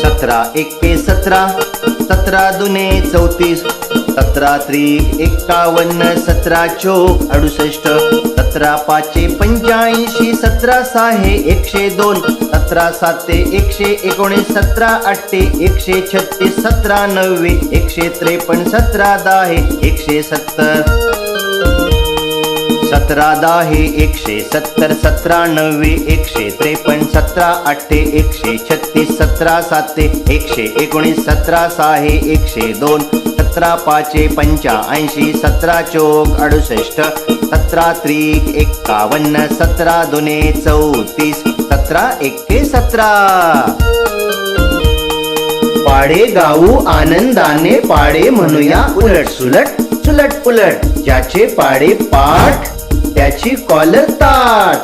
17 एके 17, 17 दुने 34, 17 त्रिक 51, 17 चोक 68, 17 पाचे 85, 17 सहाे 102, 17 साते 119, 17 आठे 136, 17 नव्वे 153, 17 दहा 170, 17 दहा 170, 17 नव्वे 153, 17 आठे 136, 17 साते 119, 17 सहाे 102, 17 पाचे 85, 17 चोक 68, 17 त्रिक 51, 17 दुने 34, 17 एके 17. पाढे गाऊ आनंदाने, पाढे म्हणूया उलट सुलट सुलट पुलट. ज्याचे पाढे पाठ त्याची कॉलर ताट.